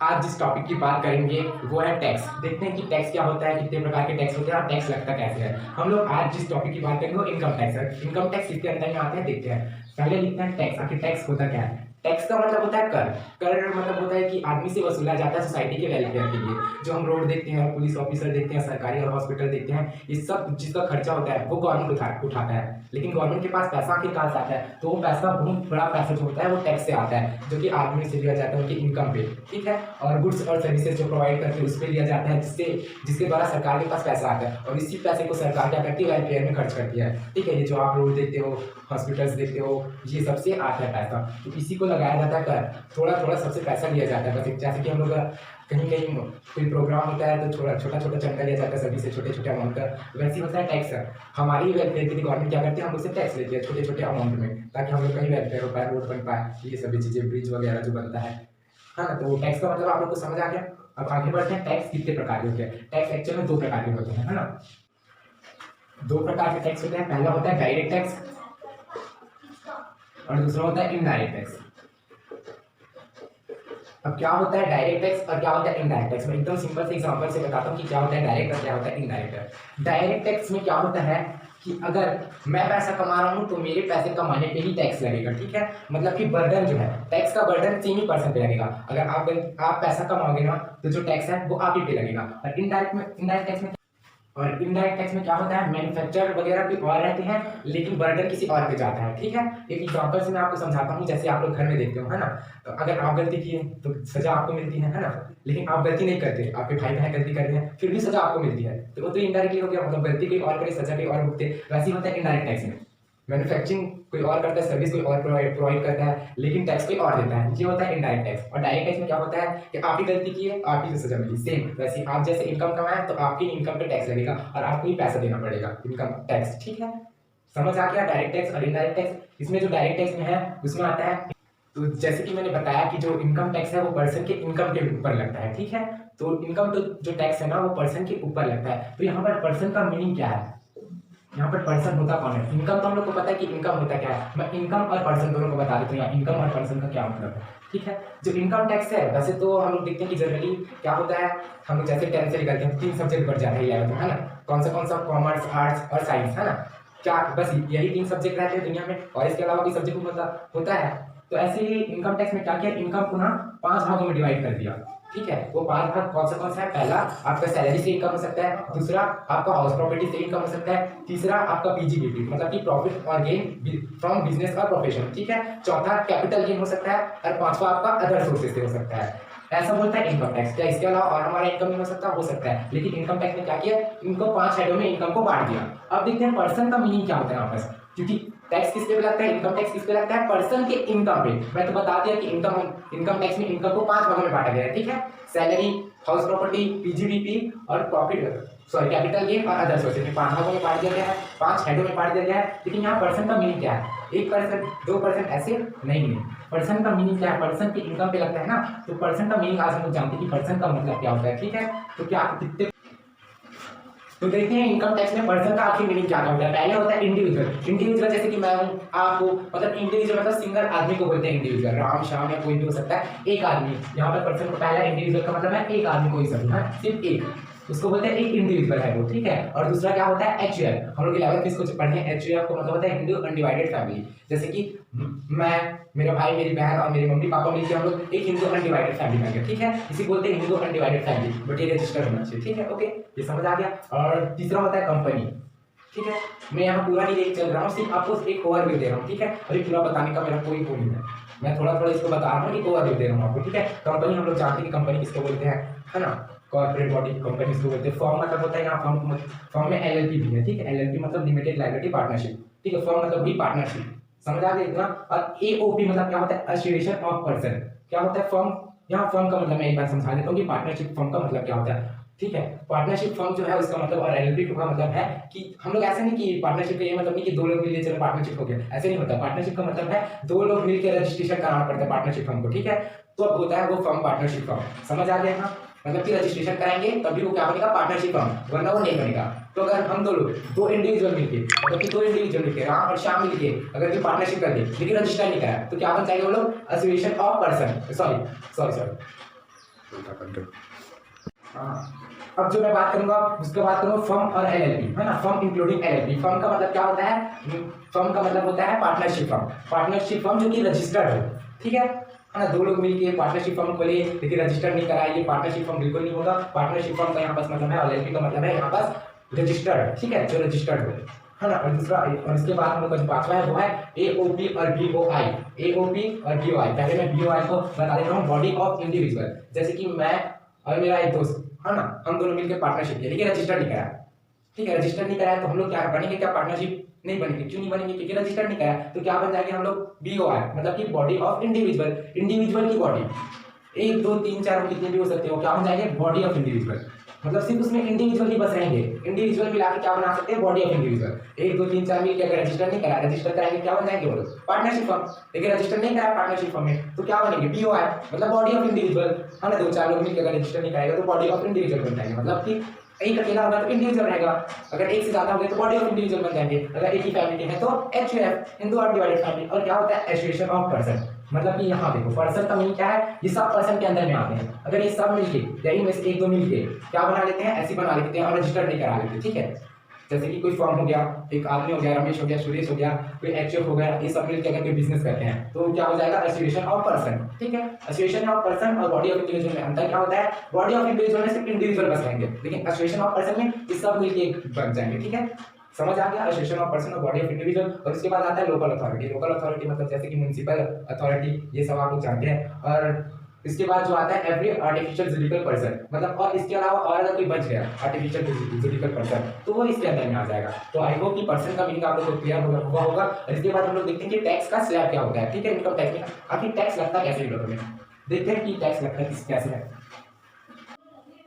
आज जिस टॉपिक की बात करेंगे वो है टैक्स। देखते हैं कि टैक्स क्या होता है, कितने प्रकार के टैक्स होते हैं और टैक्स लगता कैसे है। हम लोग आज जिस टॉपिक की बात करेंगे वो इनकम टैक्स है। इनकम टैक्स किसके अंदर में आते हैं देखते हैं। पहले लिखते हैं टैक्स। आखिर टैक्स होता क्या है? टैक्स का मतलब होता है कर। कर मतलब होता है कि आदमी से वसूला जाता है सोसाइटी के वेलफेयर के लिए। जो हम रोड देखते हैं, पुलिस ऑफिसर देखते हैं, सरकारी और हॉस्पिटल देखते हैं, ये सब जिसका खर्चा होता है वो गवर्नमेंट उठाता है। लेकिन गवर्नमेंट के पास पैसा आखिर कहाँ से आता है? तो वो पैसा बहुत बड़ा पैसा जो होता है वो टैक्स से आता है, जो कि आदमी से लिया जाता है उनकी इनकम पे। ठीक है। और गुड्स और सर्विसेज जो प्रोवाइड करते हैं उस पर लिया जाता है, जिसके द्वारा सरकार के पास पैसा आता है। और इसी पैसे को सरकार क्या करती है? वेलफेयर में खर्च करती है। ठीक है। ये जो आप रोड देखते हो, हॉस्पिटल्स देखते हो, ये सबसे आता है पैसा। तो इसी को लगाया जाता है कर। थोड़ा थोड़ा सबसे पैसा लिया जाता है। बस जैसे कि हम लोग कहीं कहीं कोई प्रोग्राम होता है तो थोड़ा छोटा छोटा चंदा लिया जाता है सभी से, छोटे छोटे अमाउंट का। वैसे ही होता है टैक्स। हमारी वेलफेयर के लिए गवर्नमेंट क्या करती है? हम लोग से टैक्स लेती है छोटे छोटे अमाउंट में, ताकि हम लोग कहीं वेलफेयर हो पाए, रोड बन पाए, ये सभी चीज़ें, ब्रिज वगैरह जो बनता है ना। तो टैक्स का मतलब आप लोग को समझ आ गया। अब आगे बढ़ते हैं। टैक्स कितने प्रकार के होते हैं? टैक्स एक्चुअल में दो प्रकार के होते हैं, है ना। दो प्रकार के टैक्स होते हैं। पहला होता है डायरेक्ट टैक्स और दूसरा होता है इनडायरेक्ट टैक्स। अब क्या होता है डायरेक्ट टैक्स और क्या होता है इनडायरेक्ट टैक्स? मैं एकदम सिंपल से एग्जांपल से बताता हूँ कि क्या होता है डायरेक्ट और क्या होता है इनडायरेक्ट टैक्स। डायरेक्ट टैक्स में क्या होता है कि अगर मैं पैसा कमा रहा हूँ तो मेरे पैसे कमाने पे ही टैक्स लगेगा। ठीक है। मतलब कि बर्डन जो है, टैक्स का बर्डन 3% पे लगेगा। अगर आप पैसा कमाओगे ना तो जो टैक्स है वो आप ही पे लगेगा। और इनडायरेक्ट टैक्स में क्या होता है? मैन्युफैक्चर वगैरह भी और रहते हैं, लेकिन बर्डन किसी और पे जाता है। ठीक है। एक एग्जांपल से मैं आपको समझाता हूँ। जैसे आप लोग घर में देखते हो, है ना, तो अगर आप गलती किए तो सजा आपको मिलती है ना। लेकिन आप गलती नहीं करते, आपके भाई बहन गलती करते हैं, फिर भी सजा आपको मिलती है, तो वो तो इनडायरेक्टली हो गया। मतलब गलती कोई और करे, सजा कोई और भुगते। वैसे ही होता है इनडायरेक्ट टैक्स में। मैन्युफैक्चरिंग कोई और करता है, सर्विस कोई और प्रोवाइड करता है, लेकिन टैक्स कोई और देता है। ये होता है इनडायरेक्ट टैक्स। और डायरेक्ट टैक्स में क्या होता है कि आप ही गलती की है, आप ही से सजा मिली। सेम वैसे आप जैसे इनकम कमाए तो आपकी इनकम पे टैक्स लगेगा और आपको ही पैसा देना पड़ेगा, इनकम टैक्स। ठीक है। समझ आ गया डायरेक्ट टैक्स और इनडायरेक्ट टैक्स। इसमें जो डायरेक्ट टैक्स में है उसमें आता है, तो जैसे कि मैंने बताया कि जो इनकम टैक्स है वो पर्सन के इनकम के ऊपर लगता है। ठीक है। तो इनकम तो जो टैक्स है ना वो पर्सन के ऊपर लगता है। तो यहाँ पर पर्सन का मीनिंग क्या है? यहाँ पर पर्सन होता कौन है? इनकम तो हम लोग को पता है कि इनकम होता क्या है। मैं इनकम और पर्सन दोनों को बता देता हूँ, इनकम और पर्सन का क्या मतलब है। ठीक है। जो इनकम टैक्स है, वैसे तो हम लोग देखते हैं कि जनरली क्या होता है, हम लोग जैसे 10 से निकलते हैं 3 सब्जेक्ट बढ़ जाते हैं 11 में, है ना। कौन सा? कॉमर्स, आर्ट्स और साइंस, है ना। क्या बस यही 3 सब्जेक्ट रहते हैं दुनिया में और इसके अलावा कोई सब्जेक्ट होता है? तो ऐसे ही इनकम टैक्स में क्या किया, इनकम को ना 5 भागों में डिवाइड कर दिया। ठीक है। वो 5 भाग कौन सा है? पहला आपका सैलरी से इनकम हो सकता है, दूसरा आपका हाउस प्रॉपर्टी से इनकम हो सकता है, तीसरा आपका पीजीबीपी मतलब कि प्रॉफिट और गेन फ्रॉम बिजनेस और प्रोफेशन। ठीक है। चौथा कैपिटल गेन हो सकता है और पांचवा आपका अदर सोर्सेज से हो सकता है। ऐसा बोलता है इनकम टैक्स। क्या इसके अलावा और हमारा इनकम नहीं हो सकता है। लेकिन इनकम टैक्स ने क्या किया, इनको 5 हेडों में इनकम को बांट दिया। अब देखते हैं पर्सन का मीनिंग क्या होता है यहाँ पर, क्योंकि टैक्स किस पे लगता है, इनकम टैक्स किस पे लगता है? पर्सन के इनकम पे। मैं तो बता दिया कि इनकम टैक्स में इनकम को 5 भागों में बांटा गया है। ठीक है। सैलरी, हाउस प्रॉपर्टी, पीजीबीपी और कैपिटल गेन और अदर सोर्सेज में 5 भागों में बांट दिया गया है, 5 हेडों में बांट दिया गया है। लेकिन यहाँ पर्सन का मीनिंग क्या है? 1%, 2% ऐसे नहीं है। पर्सन का मीनिंग क्या है? पर्सन के इनकम पे लगता है ना। तो पर्सन का मीनिंग आज हम लोग जानते हैं कि पर्सन का मतलब क्या होता है। ठीक है। तो क्या कितने, तो देखते हैं इनकम टैक्स में पर्सन का आखिर मीनिंग क्या होता है। पहले होता है इंडिविजुअल जैसे कि मैं हूँ, आप हो, मतलब इंडिविजुअल मतलब सिंगल आदमी को बोलते हैं इंडिविजुअल। राम, श्याम या कोई भी हो सकता है, एक आदमी। यहाँ पर पर्सन को पहला इंडिविजुअल का मतलब है एक आदमी को ही समझना, सिर्फ एक, उसको बोलते हैं एक इंडिविजुअल है वो। ठीक है। और दूसरा क्या होता है? एचयूएफ। हम लोग 11th में इसको पढ़े हैं। एचयूएफ को मतलब होता है हिंदू अनडिवाइडेड फैमिली। जैसे कि मैं, मेरा भाई, मेरी बहन और मेरे मम्मी पापा मिलकर हम लोग एक हिंदू अनडिवाइडेड फैमिली बन गए। ठीक है। इसी बोलते हैं हिंदू अनडिवाइडेड फैमिली, बट ये रजिस्टर होना चाहिए। ठीक है। ओके, ये समझ आ गया। और तीसरा होता है कंपनी। ठीक है। मैं यहाँ पूरा नहीं लेके चल रहा हूँ, सिर्फ आपको एक ओवरव्यू दे रहा हूँ। ठीक है। और ये पूरा बताने का मेरा कोई वो नहीं है, मैं थोड़ा थोड़ा इसको बता रहा हूँ, एक ओवरव्यू दे रहा हूँ आपको। ठीक है। कंपनी हम लोग जानते हैं कि कंपनी किसको बोलते हैं, है ना। कॉर्पोरेट बॉडी कंपनी इसको बोलते हैं। फर्म मतलब होता है यहाँ फर्म में एलएलपी भी है। ठीक है। एलएलपी मतलब लिमिटेड लायबिलिटी पार्टनरशिप। ठीक है। फर्म मतलब भी पार्टनरशिप, समझ आ गया इतना। और एओपी मतलब क्या होता है? Association of person. क्या होता है? फर्म। यहाँ फर्म का मतलब मैं एक बार समझा देता हूँ कि पार्टनरशिप फर्म का मतलब क्या होता है। ठीक है। पार्टनरशिप फर्म जो है उसका मतलब, और एलएलपी का मतलब है कि हम लोग ऐसे नहीं कि पार्टनरशिप का ये मतलब नहीं कि 2 लोग मिलके चलो पार्टनरशिप हो गया, ऐसे नहीं होता। पार्टनरशिप का मतलब है 2 लोग मिलकर रजिस्ट्रेशन कराना पड़ता है पार्टनरशिप फर्म को। ठीक है। तो अब होता है वो फर्म पार्टनरशिप फर्म, समझ आ गया ना। मतलब कि रजिस्ट्रेशन कराएंगे तभी वो क्या बनेगा? पार्टनरशिप फर्म, वरना वो नहीं बनेगा। तो अगर हम 2 लोग, 2 इंडिविजुअल मिलके, मतलब कि 2 इंडिविजुअल मिलके, राम और श्याम मिलके अगर कोई पार्टनरशिप कर दे लेकिन रजिस्टर नहीं कराया, तो क्या बन जाएगा वो लोग? एसोसिएशन ऑफ पर्सन, सॉरी अब जो मैं बात करूंगा उसके बात करूंगा फर्म और एलएलपी, है ना। Firm including LLP. फर्म का मतलब क्या होता है? फर्म का मतलब होता है पार्टनरशिप फर्म। पार्टनरशिप फर्म जो कि रजिस्टर्ड हो, ठीक है ना। दो लोग मिलकर पार्टनरशिप फर्म खोले लेकिन रजिस्टर नहीं कराए, ये पार्टनरशिप फर्म बिल्कुल नहीं होगा। पार्टनरशिप फर्म का यहाँ पास मतलब है, एलएलपी का मतलब है यहाँ पास रजिस्टर्ड, ठीक है, जो रजिस्टर्ड हो, है ना। और दूसरा और इसके बाद हम लोग का जो पांचवा है वो है एओपी और बीओआई। एओपी और बीओआई, पहले मैं बीओआई को बता देता हूँ, बॉडी ऑफ इंडिविजुअल। जैसे कि मैं और मेरा एक दोस्त, है ना, हम दोनों मिलकर पार्टनरशिप किया लेकिन रजिस्टर नहीं कराया, ठीक है। रजिस्टर नहीं कराया तो हम लोग क्या बनेंगे? क्या पार्टनरशिप नहीं बनेंगे? क्यों नहीं बनेंगे? क्योंकि रजिस्टर नहीं कराया। तो क्या बन जाएंगे हम लोग? बीओआई, मतलब कि बॉडी ऑफ इंडिविजुअल। इंडिविजुअल की बॉडी 1 2 3 4 कितने भी हो सकते हो, क्या हो जाएंगे? Body of individual. मतलब सिर्फ उसमें इंडिविजुअल ही बस रहेंगे। इंडिविजुअल मिला के क्या बना सकते हैं? Body of individual. 1 2 3 4 मिल के अगर रजिस्टर नहीं करा, रजिस्टर कराएंगे क्या बन जाएंगे? बोलो पार्टनरशिप फर्म। लेकिन रजिस्टर नहीं करा पार्टनरशिप फर्म में तो क्या बनेंगे? बीओआई, मतलब बॉडी ऑफ इंडिविजुअल, है ना। 2 4 लोग मिलकर अगर रजिस्टर नहीं कराएगा तो बॉडी ऑफ इंडिविजुअल बन जाएंगे। मतलब कि एक अकेला होगा तो इंडिविजुअल रहेगा, अगर एक से ज्यादा हो गए तो बॉडी ऑफ इंडिविजुअल बन जाएंगे। अगर एक ही फैमिली के हैं तो एचयूएफ, हिंदू और डिवाइडेड फैमिली। और क्या होता है? Association of person. मतलब कि यहाँ देखो पर्सन का मीनिंग क्या है? ये सब पर्सन के अंदर में आते हैं। अगर ये सब मिलके या इनमें से 1 2 मिलके क्या बना लेते हैं? ऐसी बना लेते हैं और रजिस्टर नहीं करा लेते, ठीक है। जैसे कि कोई फर्म हो गया, एक आदमी हो गया, रमेश हो गया, सुरेश हो गया, कोई एचएफ हो गया, ये सब मिलकर अगर कोई बिजनेस करते हैं तो क्या हो जाएगा? एसोसिएशन ऑफ पर्सन, ठीक है। एसोसिएशन ऑफ पर्सन और बॉडी ऑफ इंडिविजुअल में अंतर क्या होता है? बॉडी ऑफ इंडिविजुअल में सिर्फ इंडिविजुअल बस रहेंगे, लेकिन एसोसिएशन ऑफ पर्सन में ये सब मिलकर बन जाएंगे, ठीक है। समझ आ गया? एसोसिएशन ऑफ पर्सन और बॉडी ऑफ इंडिविजुअल। और उसके बाद आता है लोकल अथॉरिटी। लोकल अथॉरिटी मतलब जैसे कि म्युनिसिपल अथॉरिटी, ये सब आप लोग जानते हैं। और इसके बाद जो आता है एवरी आर्टिफिशियल जुडिकल पर्सन, मतलब और इसके अलावा और अगर कोई बच गया आर्टिफिशियल जुडिकल पर्सन तो वो इसके अंदर में आ जाएगा। तो आई होप कि पर्सन का मीनिंग आप लोगों को क्लियर हुआ होगा। और इसके बाद हम लोग देखते हैं कि टैक्स का स्लैब क्या होता है, ठीक है। इनकम टैक्स में आखिर टैक्स लगता कैसे है लोगों में, देखते हैं कि टैक्स लगता है कैसे है।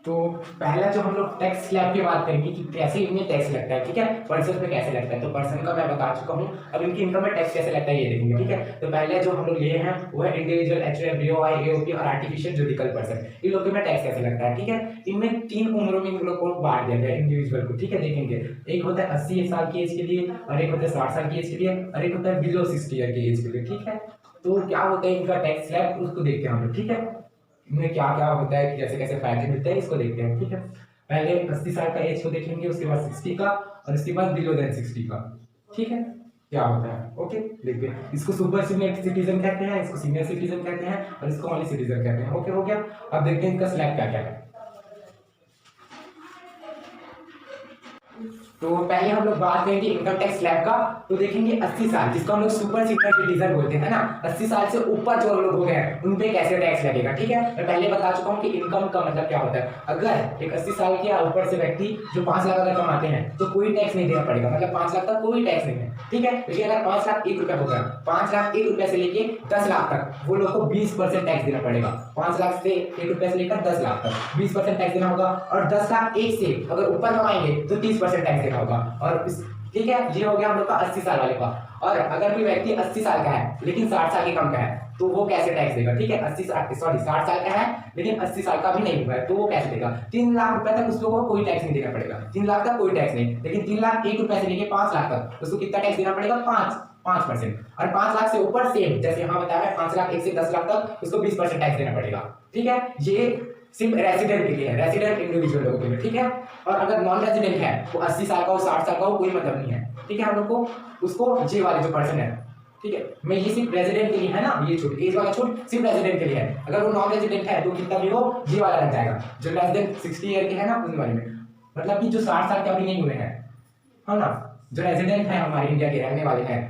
तो पहला जो हम लोग टैक्स स्लैब की बात करेंगे कि कैसे इनमें टैक्स लगता है, ठीक है। पर्सन पे कैसे लगता है तो पर्सन का मैं बता चुका हूँ। अब इनकी इनकम में टैक्स कैसे लगता है ये देखेंगे, ठीक है। तो पहले जो हम लोग लिए हैं वो है इंडिविजुअल, एचयूएफ, बीओआई, एओपी और आर्टिफिशियल जुडिकल पर्सन। इन लोगों में टैक्स कैसे लगता है, ठीक है। इनमें 3 उम्रों में इन लोग को बांट दिया गया इंडिविजुअल को, ठीक है। देखेंगे एक होता है 80 साल की एज के लिए, और एक होता है 60 साल की एज के लिए, और एक होता है बिलो 60 ईयर की एज के लिए, ठीक है। तो क्या होता है इनका टैक्स स्लैब, उसको देखते हैं हम लोग, ठीक है। इनमें क्या क्या होता है, कैसे कैसे फायदे मिलते हैं, इसको देखते हैं, ठीक है। पहले 80 साल का एज को देखेंगे, उसके बाद 60 का, और उसके बाद बिलो देन 60 का, ठीक है। क्या होता है, ओके देखते हैं। इसको सुपर सीनियर सिटीजन कहते हैं, इसको सीनियर सिटीजन कहते हैं, और इसको ओनली सिटीजन कहते हैं, ओके हो गया। अब देखते हैं इनका स्लैब क्या क्या है। तो पहले हम लोग बात करेंगे इनकम टैक्स स्लैब का। तो देखेंगे 80 साल, जिसको हम लोग सुपर सीनियर सिटीजन बोलते हैं ना, 80 साल से ऊपर जो लोग हो गए हैं उन पे कैसे टैक्स लगेगा, ठीक है। मैं पहले बता चुका हूँ कि इनकम का मतलब क्या होता है। अगर एक 80 साल के ऊपर से व्यक्ति जो 5 लाख अगर कमाते हैं तो कोई टैक्स नहीं देना पड़ेगा, मतलब 5 लाख तक कोई टैक्स नहीं है, ठीक है। लेकिन अगर 5 लाख 1 रुपया होगा, 5 लाख 1 रुपया से लेके 10 लाख तक वो लोग को 20% टैक्स देना पड़ेगा। 5 लाख से 1 रुपया से लेकर 10 लाख तक 20% टैक्स देना होगा। और 10 लाख 1 से अगर ऊपर कमाएंगे तो 30% टैक्स देना होगा। और ठीक है, ये हो गया हम लोग का 80 साल वाले का। और अगर कोई व्यक्ति 80 साल का है लेकिन 60 साल के कम का है तो वो कैसे टैक्स देगा, ठीक है। 60 साल का है लेकिन 80 साल का भी नहीं हुआ है तो वो कैसे देगा। 3 लाख रुपए तक उस लोगों को कोई टैक्स नहीं देना पड़ेगा, 3 लाख तक कोई टैक्स नहीं। लेकिन 3 लाख 1 रुपए से लेके 5 लाख तक उसको कितना टैक्स देना पड़ेगा? 5%। और 5 लाख से ऊपर सेम जैसे यहाँ बताया है, 5 लाख 1 से 10 लाख तक उसको 20% टैक्स देना पड़ेगा, ठीक है। ये सिर्फ रेसिडेंट के लिए है, रेसिडेंट इंडिविजुअल लोगों के लिए, ठीक है। और अगर नॉन रेसिडेंट है वो 80 साल का हो 60 साल का हो कोई मतलब नहीं है, ठीक है। हम लोग को उसको जे वाले जो पर्सन है, ठीक है, मैं ये सिर्फ रेजिडेंट के लिए है ना, ये छूट एज वाला छूट सिर्फ रेजिडेंट के लिए है। अगर वो नॉन रेजिडेंट है तो कितना भी हो ये वाला लग जाएगा। जो लेस देन 60 ईयर के है ना उन वाले में, मतलब कि जो 60 साल के अभी नहीं हुए हैं, है ना, जो रेजिडेंट है हमारे इंडिया के रहने वाले हैं,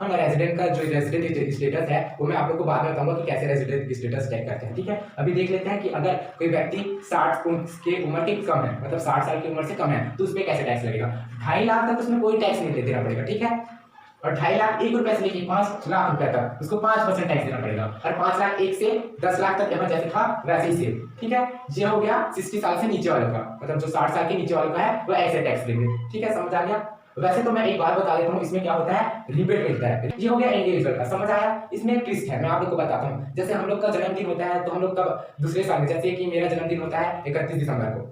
है ना। रेजिडेंट का जो रेजिडेंट स्टेटस है वो मैं आप लोग को बाद में बताऊंगा कि कैसे रेजिडेंट स्टेटस चेक करते हैं, ठीक है। अभी देख लेते हैं कि अगर कोई व्यक्ति 60 के उम्र के कम है, मतलब 60 साल की उम्र से कम है तो उस पर कैसे टैक्स लगेगा। 2.5 लाख तक उसमें कोई टैक्स नहीं देना पड़ेगा, ठीक है। और 2.5 लाख 1 रुपए से लेके 5 लाख रुपए तक उसको 5% टैक्स देना पड़ेगा। और 5 लाख 1 से 10 लाख तक यहाँ जैसे था वैसे ही से, ठीक है। ये हो गया 60 साल से नीचे वालों का, मतलब जो 60 साल के नीचे वालों का है वो ऐसे टैक्स देंगे, ठीक है। समझ आ गया। वैसे तो मैं एक बात बता देता हूँ, इसमें क्या होता है, रिबेट मिलता है। ये हो गया इंडिविजुअल का, समझ आया। इसमें एक ट्विस्ट है, मैं आप लोग को बताता हूँ। जैसे हम लोग का जन्मदिन होता है तो हम लोग का दूसरे साल में, जैसे कि मेरा जन्मदिन होता है 31 दिसंबर को,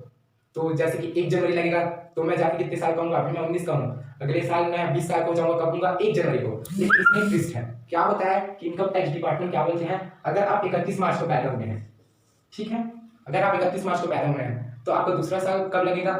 तो जैसे कि 1 जनवरी लगेगा तो मैं जाके कितने साल का हूँ, अभी मैं 19 का हूँ, अगले साल मैं 20 साल को जाऊंगा, कब हूँगा 1 जनवरी को। लेकिन इसमें एक ट्विस्ट है, क्या होता है कि इनकम टैक्स डिपार्टमेंट क्या बोलते हैं, अगर आप 31 मार्च को पैदा हुए हैं, ठीक है, अगर आप 31 मार्च को पैदा हुए हैं तो आपका दूसरा साल कब लगेगा?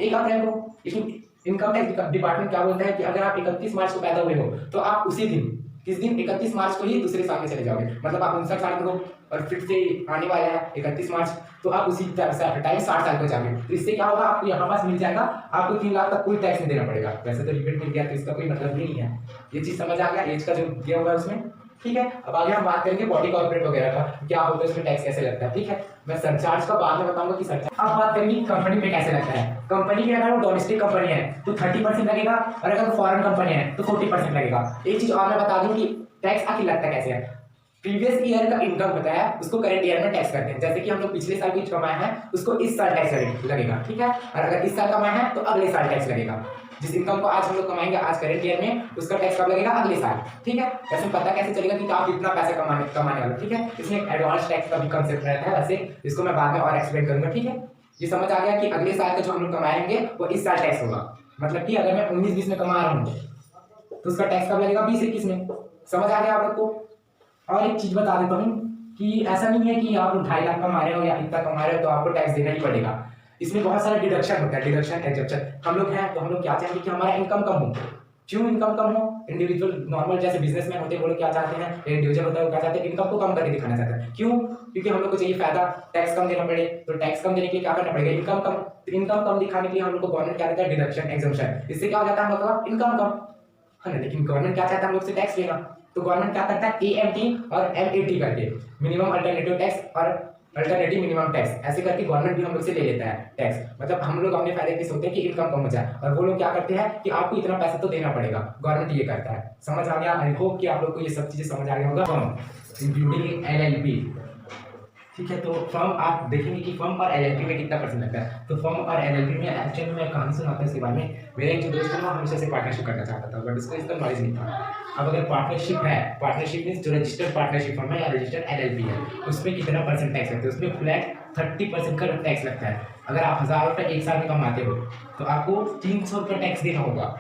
1 अप्रैल को। इसमें इनकम टैक्स डिपार्टमेंट क्या बोलता है कि अगर आप 31 मार्च को पैदा हुए हो तो आप उसी दिन, किस दिन? 31 मार्च को ही दूसरे साल में चले जाओगे। मतलब आप 59 साल के हो और फिर से आने वाला है 31 मार्च, तो आप उसी टाइम 60 साल को जाओगे। तो इससे क्या होगा? आपको यहाँ पास मिल जाएगा, आपको 3 लाख तक कोई टैक्स नहीं देना पड़ेगा। वैसे तो रिबेट मिल गया तो इसका कोई मतलब नहीं है। ये चीज समझ आ गया एज का जो दिया होगा उसमें, ठीक है। अब आगे हम बात करेंगे बॉडी कॉर्पोरेट वगैरह का, क्या होता है इसमें, टैक्स कैसे लगता है, ठीक है। मैं सरचार्ज का बाद में बताऊंगा कि सरचार्ज। अब बात करेंगे कंपनी पे कैसे लगता है। कंपनी में अगर वो डोमेस्टिक कंपनी है तो 30% लगेगा, और अगर वो फॉरेन कंपनी है तो 40% लगेगा। एक चीज और मैं बता दूं कि टैक्स आखिर लगता कैसे है। प्रीवियस ईयर का इनकम बताया उसको करंट ईयर में टैक्स करते हैं। जैसे कि हम लोग पिछले साल कुछ कमाए हैं उसको इस साल टैक्स लगेगा, ठीक है। और अगर इस साल कमाए हैं तो अगले साल टैक्स लगेगा। जिस इनकम को आज हम लोग कमाएंगे आज करंट ईयर में, उसका टैक्स कब लगेगा? अगले साल, ठीक है। वैसे पता कैसे चलेगा कि आप कितना पैसा कमाने वाले, ठीक है। इसमें एडवांस टैक्स का भी कंसेप्ट रहता है, वैसे इसको मैं बाद में और एक्सप्लेन करूंगा, ठीक है। ये समझ आ गया कि अगले साल का जो हम लोग कमाएंगे वो इस साल टैक्स होगा। मतलब कि अगर मैं 19-20 में कमा रहा हूँ तो उसका टैक्स कब लगेगा? 20-21 में। समझ आ गया आप लोग को? और एक चीज बता देता हूँ कि ऐसा नहीं है कि आप 2.5 लाख कमा रहे हो या इतना कमा रहे हो तो आपको टैक्स देना ही पड़ेगा। इसमें बहुत सारा डिडक्शन होता है, डिडक्शन एग्जेप्शन। हम लोग हैं तो हम लोग क्या चाहेंगे कि हमारा इनकम कम हो। क्यों इनकम कम हो? इंडिविजुअल नॉर्मल जैसे बिजनेसमैन होते हैं वो लोग क्या चाहते हैं, इंडिविजुअल होता है वो क्या चाहते हैं, इनकम को कम करके दिखाना चाहते हैं। क्यों? क्योंकि हम लोग को चाहिए फायदा, टैक्स कम देना पड़े। तो टैक्स कम देने के लिए क्या करना पड़ेगा? इनकम कम। तो इनकम कम दिखाने के लिए हम लोग को गवर्नमेंट क्या देता है? Deduction exemption. इससे क्या हो जाता है हम लोग का इनकम कम है ना। लेकिन गवर्नमेंट क्या चाहता है हम लोग से? टैक्स लेना। तो गवर्नमेंट क्या करता है? AMT और MAT करके, मिनिमम अल्टरनेटिव टैक्स और अल्टरनेटिव मिनिमम टैक्स, ऐसे करके गवर्नमेंट भी हम लोग से ले लेता है टैक्स। मतलब हम लोग अपने फायदे के सोचते हैं कि इनकम कम हो जाए, और वो लोग क्या करते हैं कि आपको इतना पैसा तो देना पड़ेगा। गवर्नमेंट ये करता है। समझ आ गया? आई होप कि आप लोग को ये सब चीजें समझ आ गया होगा। इंक्लूडिंग LLP, ठीक है। तो फर्म आप देखेंगे कि फर्म और LLP में कितना परसेंट लगता है। तो फर्म और LLP में एक्चुअली मैं कहानी सुनाता हूं इसके बारे में। मेरा एक जो दोस्त है वो हमेशा से पार्टनरशिप करना चाहता था, बट उसको इसका नॉलेज नहीं था। अब अगर पार्टनरशिप है, पार्टनरशिप मींस जो रजिस्टर्ड पार्टनरशिप फर्म है या रजिस्टर्ड LLP है, उसमें कितना परसेंट टैक्स लगता है? उसमें फ्लैट 30% का टैक्स लगता है। अगर आप 1000 रुपये एक साल में कमाते हो तो आपको 300 रुपये टैक्स देना होगा।